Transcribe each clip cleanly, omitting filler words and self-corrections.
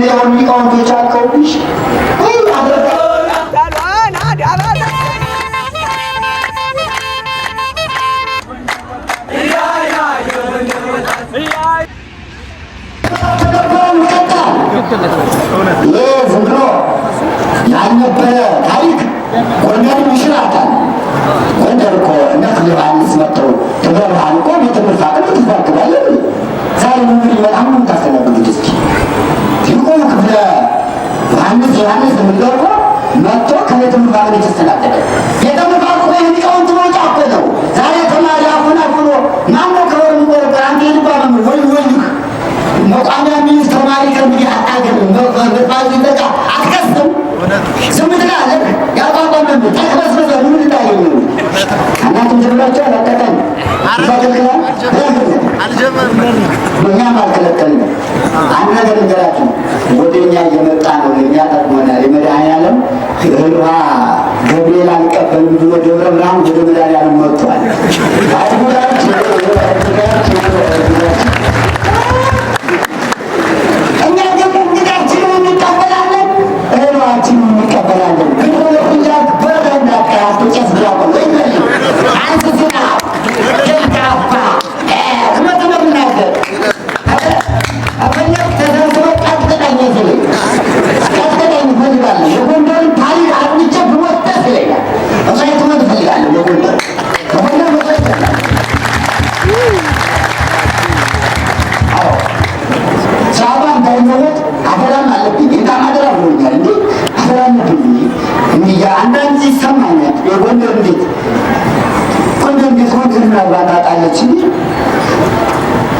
የሆኑ ሊቃውንቶች አልከውብሽ ወይ አደረጋ ዝም ብሎ ያልነበረ ታሪክ ጎንደር ይሽራታል። ጎንደር እኮ እነ ክፍለ ዮሐንስ መጥተው ደብረ ብርሃን እኮ ቤተ መርፋቅን ትዛግባለን። ዛሬ ምን በጣም ምን ታስተናግዱት እስኪ ትልቁ ክፍለ ዮሐንስ የምንለው እኮ መጥቶ ከቤተ መርፋቅን የተስተናገደ ቤተ መርፋቅ እኮ የሚቃውንት መውጫ እኮ ነው። ዛሬ ተማሪ አፉን አፍኖ ማነው ከወር የሚቆረቆር አንተ የልባ መምህር ወይ መቋሚያ ሚኒስ ተማሪ ከእንግዲህ አታገርም መጥፋት ይበቃ አትከስም ዝም ትላለህ። ያቋቋም መምህር ተቅበስበሰ ምን ልታገኝ ነው? እናንተም ዝብላቸው አላጠቀም ይፈቅልክላል እኛም አልከለከልንም። አንድ ነገር እንገራችሁ ወደ እኛ እየመጣ ነው የሚያጠቅመናል። የመድኃኔዓለም እህል ውሃ ገብርኤል አልቀበልም ብሎ ደብረ ብርሃን ወደ መድኃኔዓለም መጥቷል።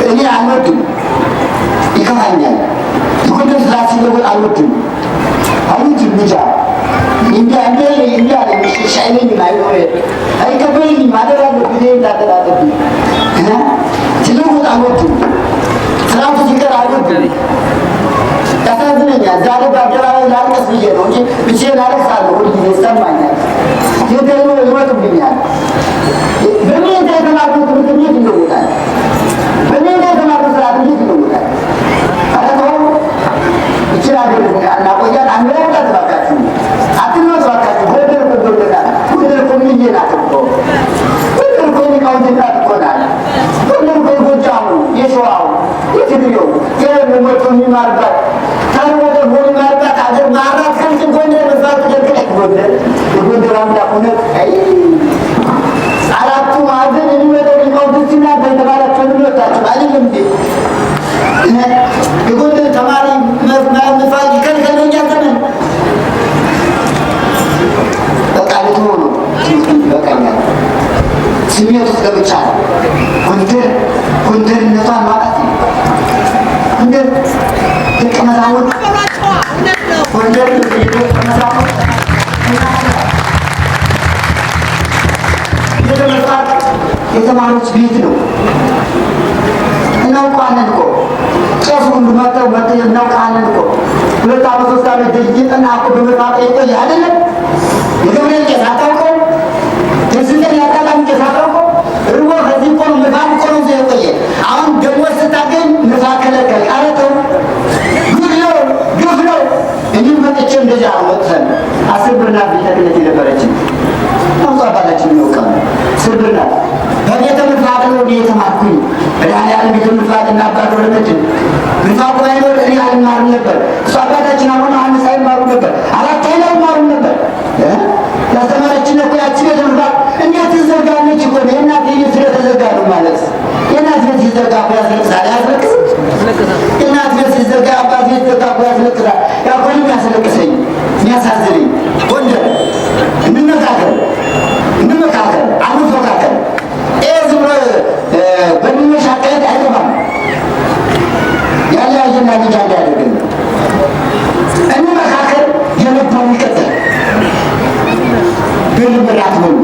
እኔ አልወድም፣ ይከፋኛል። የጎንደር ስራ ሲለወጥ አልወድም ብቻ ሻይለኝም አይቀበለኝም ማደራለ ጊዜ እንዳደራለብኝ ሲለወጥ አልወድም። ስራቱ ሲቀር አልወድም። ያሳዝነኛል። ዛሬ በአደባባይ ላልቀስ ብዬ ነው እንጂ ብቻዬን አለቅሳለሁ። ሁልጊዜ ይሰማኛል። ቴቴሎ ይወጡብኛል። በሜዳ የተማርኩት ትምህርት እንዴት ይለወጣል? በሜዳ የተማርኩት ስርዓት እንዴት ይለወጣል? ኧረ ተው ይችላል እናቆያት አንገላታት እባካችሁ፣ አትልመት እባካችሁ። ጎንደር እኮ ይወደዳል። ጎንደር እኮ ምንዬ ናት እኮ ጎንደር እኮ የሚቃውንት ናት እኮ ናት። ጎንደር እኮ የጎጃሙ፣ የሸዋው፣ የትግሬው የሞቶ የሚማርባት ታርወደ ጎን የሚማርባት አገር ማራት ከምትን ጎንደር መስራት ተደርግለች ጎንደር የጎንደር አምላክ እውነት አራቱ ማዕዘን የሚመጣው ሊቃውንቶችና በተባላቸው የሚወጣቸው አይደለም እንዴ? የጎንደር ተማሪ መፋቅ ይከልከለኛ ዘመን በቃ ልትሆ ነው በቃኛል። ስሜት ውስጥ ገብቻለሁ። ጎንደርነቷን ማጣት ነው። ጎንደር ደቀ መዛሙርት ጎንደር ደቀ መዛሙርት የተማሪዎች ቤት ነው። እናውቃለን እኮ ቄሱ ሁሉ መጥተው እናውቃለን እኮ 2 ዓመት 3 ዓመት ደጅጠና እኮ በመጣጣ የቆየ አይደለም። የገብርኤል ቄስ አታውቀው? የስንተን ያጣጣም ቄስ አታውቀው? ርቦ ከዚህ እኮ ነው ንፋቅ እኮ ነው የቆየ። አሁን ደግሞ ስታገኝ ንፋቅ ከለከል ቃለተው ግፍ ነው። እንዲህ መጥቼ እንደዚያ ወጥተን 10 ብር ናት ቤተ ክህነት የነበረችን አውጣ አባታችን ነው 10 ብር ናት። በቤተ ምርፋቅ ነው የተማርኩኝ። መድኃኔዓለም ቤተ ምርፋቅና አባት ወረመድን ምርፋቁ ባይኖር እኔ አልማርም ነበር። እሱ አባታችን አሁን ዮሐንስ አይማሩ ነበር። 4 አይማሩ ነበር። ያስተማረችን እኮ ያቺ ቤተ ምርፋቅ እንዴት ትዘጋለች እኮ ነው። የእናት ቤት ስለተዘጋ ነው ማለት። የእናት ቤት ሲዘጋ እኮ ያስለቅሳል። ያስለቅስ የእናት ቤት ሲዘጋ አባት ቤት ሲዘጋ እኮ ያስለቅሳል። ያኮንም ያስለቅሰኝ የሚያሳዝነኝ ጎንደር እንመካከል አንፎካከል። ዝም ብሎ በሚመሻቀል አይገባም። ያለያየና ልጅ አንድ ያደርገን እንመካከል። የነበሩ ይቀጥል ግን ምራት ነው።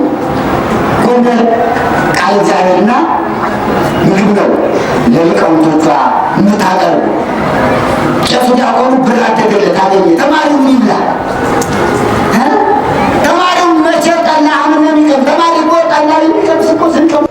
ጎንደር ቃል እግዚአብሔርና ምግብ ነው ለሊቃውንቶቿ የምታቀርብ። ቄሱ ዲያቆኑ ብር አደገለት አገኘ። ተማሪው ይብላ። ተማሪው መቼ ጠላ አሁን ነው የሚቀም። ተማሪ እኮ ጠላ የሚቀም እኮ ስንቀም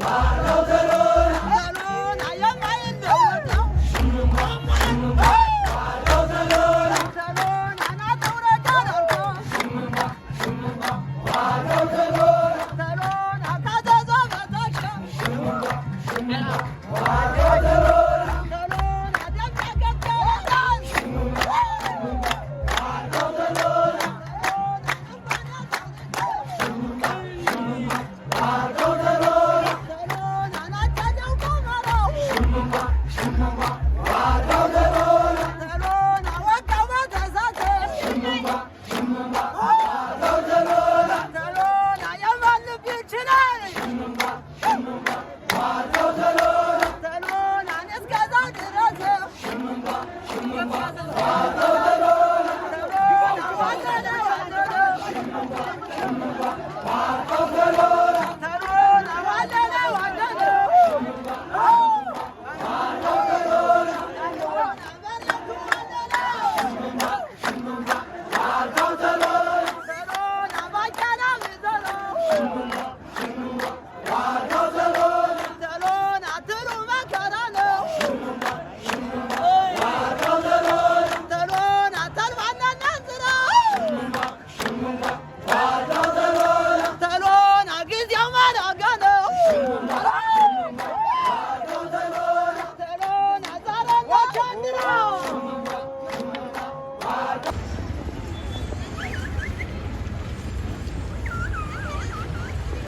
Wow.